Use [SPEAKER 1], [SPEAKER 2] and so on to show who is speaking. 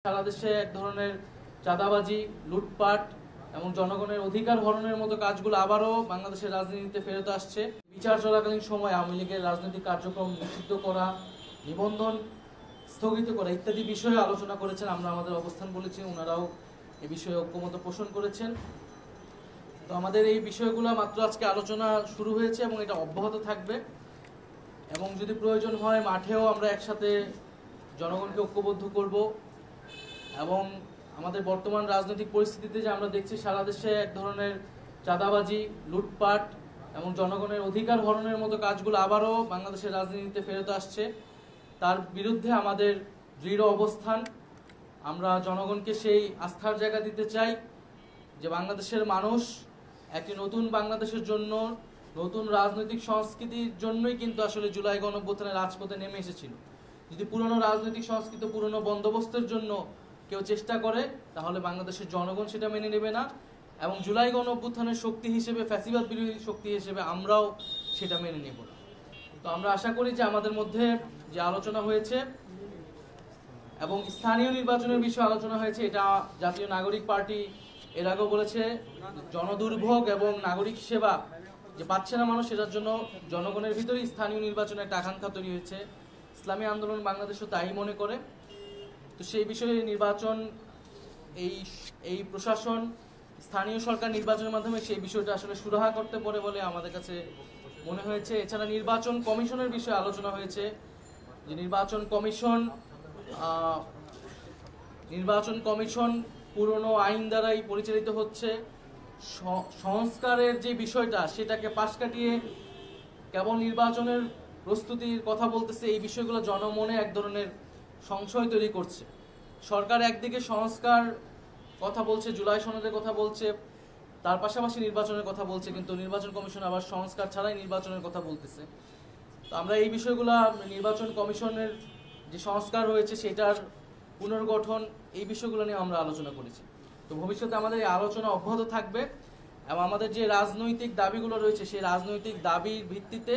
[SPEAKER 1] সারা দেশে এক ধরনের চাঁদাবাজি, লুটপাট এবং জনগণের অধিকার হরণের মতো কাজগুলো আবারও বাংলাদেশের রাজনীতিতে ফেরত আসছে। বিচার চলাকালীন সময় আওয়ামী লীগের রাজনৈতিক কার্যক্রম নিষিদ্ধ করা, নিবন্ধন স্থগিত করা ইত্যাদি বিষয়ে আলোচনা করেছেন। আমরা আমাদের অবস্থান বলেছি, ওনারাও এ বিষয়ে ঐক্যমত পোষণ করেছেন। তো আমাদের এই বিষয়গুলো মাত্র আজকে আলোচনা শুরু হয়েছে এবং এটা অব্যাহত থাকবে এবং যদি প্রয়োজন হয় মাঠেও আমরা একসাথে জনগণকে ঐক্যবদ্ধ করব। এবং আমাদের বর্তমান রাজনৈতিক পরিস্থিতিতে যে আমরা দেখছি সারা দেশে এক ধরনের চাঁদাবাজি, লুটপাট এবং জনগণের অধিকার হরণের মতো কাজগুলো আবারও বাংলাদেশের রাজনীতিতে ফেরত আসছে, তার বিরুদ্ধে আমাদের দৃঢ় অবস্থান। আমরা জনগণকে সেই আস্থার জায়গা দিতে চাই যে বাংলাদেশের মানুষ একটি নতুন বাংলাদেশের জন্য, নতুন রাজনৈতিক সংস্কৃতির জন্যই কিন্তু আসলে জুলাই গণঅভ্যুত্থানে রাজপথে নেমে এসেছিল। যদি পুরনো রাজনৈতিক সংস্কৃতি, পুরনো বন্দোবস্তের জন্য কেউ চেষ্টা করে তাহলে বাংলাদেশের জনগণ সেটা মেনে নেবে না এবং জুলাই গণঅভ্যুত্থানের শক্তি হিসেবে, ফ্যাসিবাদ বিরোধী শক্তি হিসেবে আমরাও সেটা মেনে নেব না। তো আমরা আশা করি যে আমাদের মধ্যে যে আলোচনা হয়েছে এবং স্থানীয় নির্বাচনের বিষয়ে আলোচনা হয়েছে, এটা জাতীয় নাগরিক পার্টি এর আগেও বলেছে, জনদুর্ভোগ এবং নাগরিক সেবা যে পাচ্ছে না মানুষ, সেটার জন্য জনগণের ভিতরেই স্থানীয় নির্বাচনের একটা আকাঙ্ক্ষা তৈরি হয়েছে। ইসলামী আন্দোলন বাংলাদেশও তাই মনে করে। তো সেই বিষয়ে নির্বাচন, এই প্রশাসন, স্থানীয় সরকার নির্বাচনের মাধ্যমে সেই বিষয়টা আসলে সুরাহা করতে পারে বলে আমাদের কাছে মনে হয়েছে। এছাড়া নির্বাচন কমিশনের বিষয়ে আলোচনা হয়েছে যে নির্বাচন কমিশন পুরনো আইন দ্বারাই পরিচালিত হচ্ছে। সংস্কারের যে বিষয়টা, সেটাকে পাশ কাটিয়ে কেবল নির্বাচনের প্রস্তুতির কথা বলতেছে। এই বিষয়গুলো জনমনে এক ধরনের সংশয় তৈরি করছে। সরকার একদিকে সংস্কার কথা বলছে, জুলাই সনদের কথা বলছে, তার পাশাপাশি নির্বাচনের কথা বলছে, কিন্তু নির্বাচন কমিশন আবার সংস্কার ছাড়াই নির্বাচনের কথা বলতেছে। তো আমরা এই বিষয়গুলো, নির্বাচন কমিশনের যে সংস্কার রয়েছে সেটার পুনর্গঠন, এই বিষয়গুলো নিয়ে আমরা আলোচনা করেছি। তো ভবিষ্যতে আমাদের এই আলোচনা অব্যাহত থাকবে এবং আমাদের যে রাজনৈতিক দাবিগুলো রয়েছে সেই রাজনৈতিক দাবির ভিত্তিতে